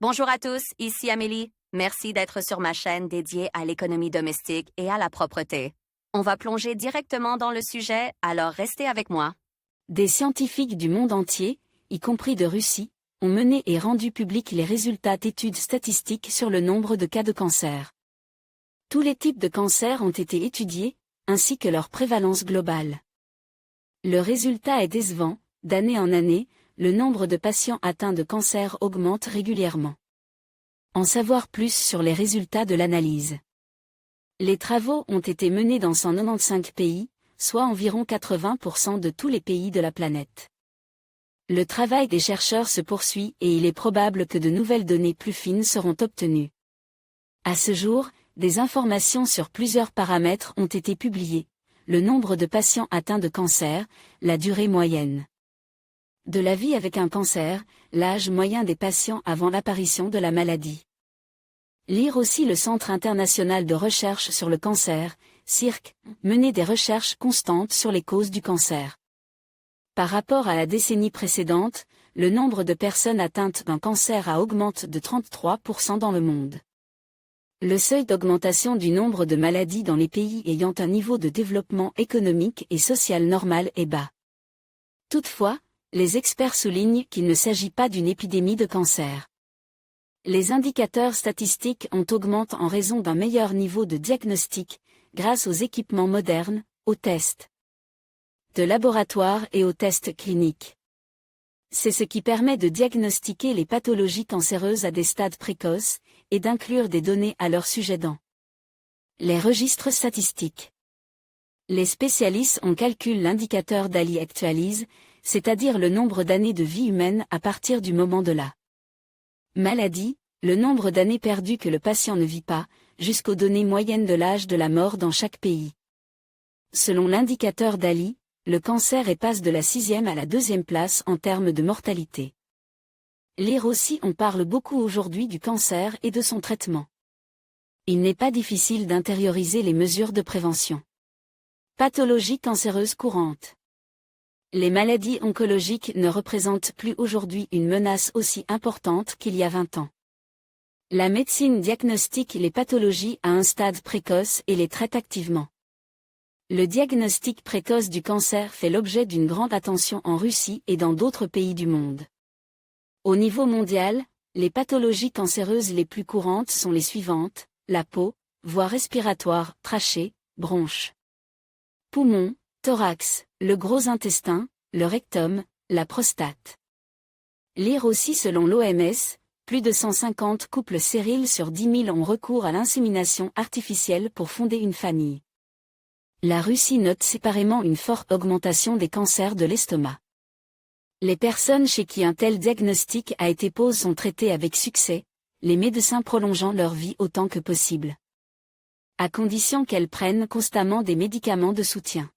Bonjour à tous, ici Amélie. Merci d'être sur ma chaîne dédiée à l'économie domestique et à la propreté. On va plonger directement dans le sujet, alors restez avec moi. Des scientifiques du monde entier, y compris de Russie, ont mené et rendu publics les résultats d'études statistiques sur le nombre de cas de cancer. Tous les types de cancers ont été étudiés, ainsi que leur prévalence globale. Le résultat est décevant, d'année en année, le nombre de patients atteints de cancer augmente régulièrement. En savoir plus sur les résultats de l'analyse. Les travaux ont été menés dans 195 pays, soit environ 80% de tous les pays de la planète. Le travail des chercheurs se poursuit et il est probable que de nouvelles données plus fines seront obtenues. À ce jour, des informations sur plusieurs paramètres ont été publiées. Le nombre de patients atteints de cancer, la durée moyenne de la vie avec un cancer, l'âge moyen des patients avant l'apparition de la maladie. Lire aussi le Centre international de recherche sur le cancer, CIRC, mener des recherches constantes sur les causes du cancer. Par rapport à la décennie précédente, le nombre de personnes atteintes d'un cancer augmente de 33% dans le monde. Le seuil d'augmentation du nombre de maladies dans les pays ayant un niveau de développement économique et social normal est bas. Toutefois, les experts soulignent qu'il ne s'agit pas d'une épidémie de cancer. Les indicateurs statistiques ont augmenté en raison d'un meilleur niveau de diagnostic, grâce aux équipements modernes, aux tests de laboratoire et aux tests cliniques. C'est ce qui permet de diagnostiquer les pathologies cancéreuses à des stades précoces, et d'inclure des données à leur sujet dans les registres statistiques. Les spécialistes en calculent l'indicateur DALI actualise, c'est-à-dire le nombre d'années de vie humaine à partir du moment de la maladie, le nombre d'années perdues que le patient ne vit pas, jusqu'aux données moyennes de l'âge de la mort dans chaque pays. Selon l'indicateur DALI, le cancer passe de la 6e à la 2e place en termes de mortalité. Lire aussi on parle beaucoup aujourd'hui du cancer et de son traitement. Il n'est pas difficile d'intérioriser les mesures de prévention. Pathologies cancéreuses courantes. Les maladies oncologiques ne représentent plus aujourd'hui une menace aussi importante qu'il y a 20 ans. La médecine diagnostique les pathologies à un stade précoce et les traite activement. Le diagnostic précoce du cancer fait l'objet d'une grande attention en Russie et dans d'autres pays du monde. Au niveau mondial, les pathologies cancéreuses les plus courantes sont les suivantes: la peau, voie respiratoire, trachée, bronches, poumons, thorax, le gros intestin, le rectum, la prostate. Lire aussi selon l'OMS, plus de 150 couples stériles sur 10 000 ont recours à l'insémination artificielle pour fonder une famille. La Russie note séparément une forte augmentation des cancers de l'estomac. Les personnes chez qui un tel diagnostic a été posé sont traitées avec succès, les médecins prolongeant leur vie autant que possible, à condition qu'elles prennent constamment des médicaments de soutien.